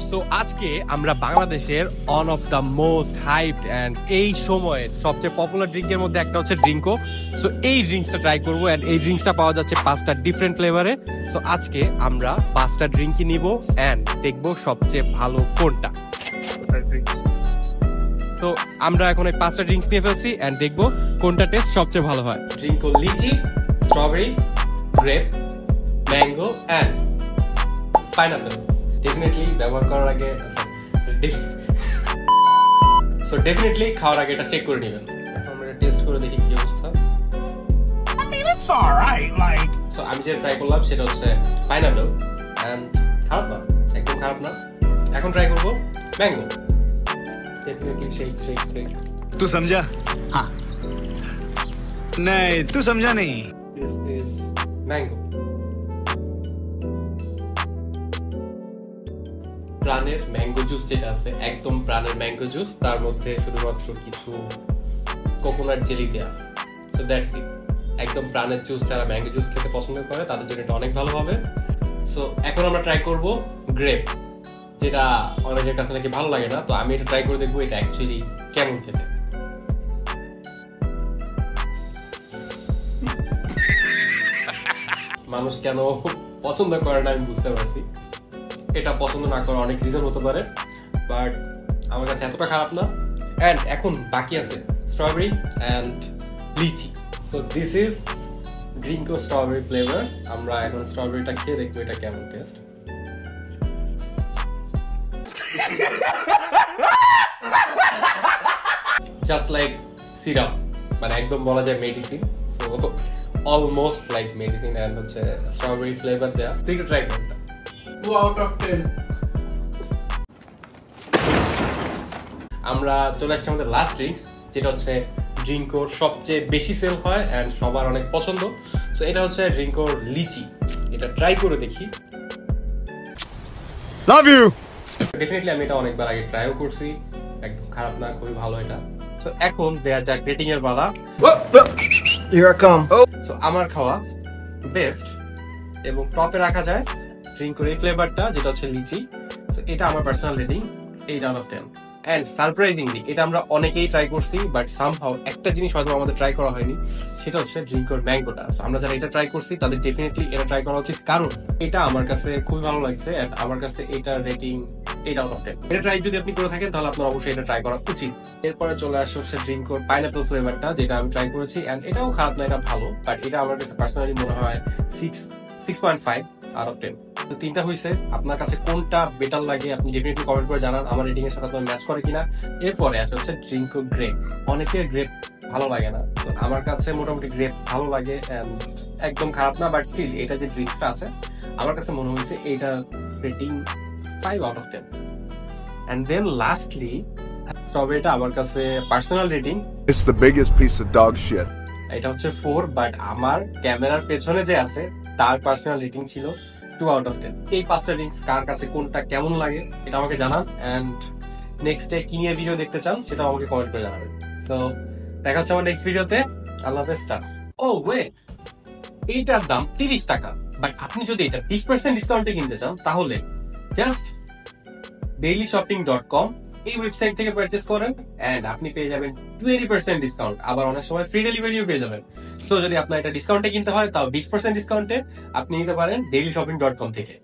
So আজকে আমরা বাংলাদেশের one of the most hyped and এই সময়ের সবচেয়ে পপুলার ড্রিঙ্কের মধ্যে একটা হচ্ছে ড্রিঙ্কো। সো এই ড্রিঙ্কসটা ট্রাই করবো এন্ড এই ড্রিঙ্কসটা পাওয়া যাচ্ছে 5টা ডিফারেন্ট ফ্লেভারে। সো আজকে আমরা 5টা ড্রিঙ্কই নিব এন্ড দেখবো সবচেয়ে ভালো কোনটা। তো আমরা এখন এই 5টা ড্রিঙ্কস নিয়ে ফেলছি এন্ড দেখবো কোনটা টেস্ট সবচেয়ে ভালো হয়। Drinko litchi, strawberry, grape, mango and pineapple. Definitely ব্যবহার করার আগে সো ডেফিনেটলি খাওয়ার আগে এটা চেক করে নেবেন। আমরা টেস্ট করে দেখি কি অবস্থা। সো আমি যেটা ট্রাই করলাম সেটা হচ্ছে পাইনাপেল এন্ড খারাপ না, একদম খারাপ না। এখন ট্রাই করবো ম্যাঙ্গো। Definitely shake. तू समझा? हाँ। नहीं, तू समझा नहीं। This is mango. প্রাণের ম্যাঙ্গো জুস যেটা আছে, একদম প্রাণের ম্যাঙ্গো জুস, তার মধ্যে শুধুমাত্র কিছু কোকোনাট জেলি দেয়া। So that's it. একদম প্রাণের জুস, যারা ম্যাঙ্গো জুস খেতে পছন্দ করে তাদের জন্য এটা অনেক ভালো হবে। সো এখন আমরা ট্রাই করব গ্রেপ, যেটা অনেকের কাছে নাকি ভালো লাগে না। তো আমি এটা ট্রাই করে দেখবো এটা অ্যাকচুয়ালি কেমন খেতে। মানুষ কেন পছন্দ করে না আমি বুঝতে পারছি। এটা পছন্দ না করার অনেক রিজন হতে পারে, বাট আমার কাছে এতটা খারাপ না। এন্ড এখন বাকি আছে strawberry and litchi. So this is Drinko strawberry flavour. আমরা এখন স্ট্রবেরিটা খেয়ে দেখবো এটা কেমন টেস্ট। জাস্ট লাইক সিরাপ, মানে একদম বলা যায় medicine. So almost like medicine and হচ্ছে স্ট্রবেরি ফ্লেভার দেয়া। তুই একটু ট্রাই কর। 2 out of 10। আমরা চলে আসছি আমাদের লাস্ট ড্রিঙ্কস, যেটা হচ্ছে ড্রিঙ্কোর সবচেয়ে বেশি সেল হয় এন্ড সবার অনেক পছন্দ। সো এটা হচ্ছে ড্রিঙ্কোর লিচি। এটা ট্রাই করে দেখি। Love you. ডেফিনেটলি আমি এটা অনেকবার আগে ট্রাইও করছি, একদম খারাপ না, খুবই ভালো এটা। তো এখন দেয়া যাক রেটিং এর পালা। Here I come. সো আমার খাওয়া বেস্ট এবং টপে রাখা যায় ড্রিঙ্কের এই ফ্লেভারটা, যেটা হচ্ছে লিচি। সো এটা আমার personal rating 8 out of 10। And surprisingly এটা আমরা অনেকেই ট্রাই করছি, বাট সামহাউ একটা জিনিস হয়তো আমাদের ট্রাই করা হয়নি, সেটা হচ্ছে ড্রিঙ্কের ম্যাঙ্গোটা। সো আমরা যারা এটা ট্রাই করছি তাদের ডেফিনেটলি এটা ট্রাই করা উচিত, কারণ এটা আমার কাছে খুবই ভালো লাগছে এন্ড আমার কাছে এটা রেটিং 8 out of 10। এটা ট্রাই যদি আপনি করে থাকেন তাহলে আপনার অবশ্যই এটা ট্রাই করা উচিত। এরপরে চলে আসছে হচ্ছে ড্রিঙ্কের পাইনাপেল ফ্লেভারটা, যেটা আমি ট্রাই করেছি এন্ড এটাও খারাপ না, এটা ভালো, বাট এটা আমার কাছে পার্সোনালি মনে হয় 6.5 out of 10। তো তিনটা হয়েছে, আপনার কাছে কোনটা বেটার লাগে আপনি ডেফিনেটলি কমেন্ট করে জানান আমার রেটিং এর সাথে আপনার ম্যাচ করে কিনা। এরপরে আছে হচ্ছে ড্রিঙ্কো গ্রেপ। অনেকের গ্রেপ ভালো লাগে না, তো আমার কাছে মোটামুটি গ্রেপ ভালো লাগে এন্ড একদম খারাপ না, বাট স্টিল এটা যে ড্রিঙ্কসটা আছে আমার কাছে মনে হয়েছে এইটা rating 5 out of 10। And then lastly স্ট্রবেরিটা আমার কাছে personal rating, It's the biggest piece of dog shit. এটা হচ্ছে 4, বাট আমার ক্যামেরার পেছনে যে আছে তার পার্সোনাল রেটিং ছিল 2 out of 10। এই 5টা ড্রিঙ্কস কার কাছে কোনটা কেমন লাগে এটা আমাকে জানান এন্ড নেক্সট ডে কি নিয়ে ভিডিও দেখতে চান সেটা আমাকে কমেন্ট করে জানাবেন। সো দেখা হচ্ছে আমার নেক্সট ভিডিওতে। আল্লাহ হাফেজ। ও ওয়েট, এইটার দাম 30 টাকা, বাট আপনি যদি এটা 20% ডিসকাউন্টে কিনতে চান তাহলে জাস্ট dailyshopping.com এই ওয়েবসাইট থেকে পারচেজ করেন এন্ড আপনি পেয়ে যাবেন 20% ডিসকাউন্ট, আবার অনেক সময় ফ্রি ডেলিভারিও পেয়ে যাবেন। সো যদি আপনার এটা ডিসকাউন্টে কিনতে হয় তাও 20% ডিসকাউন্টে আপনি নিতে পারেন dailyshopping.com থেকে।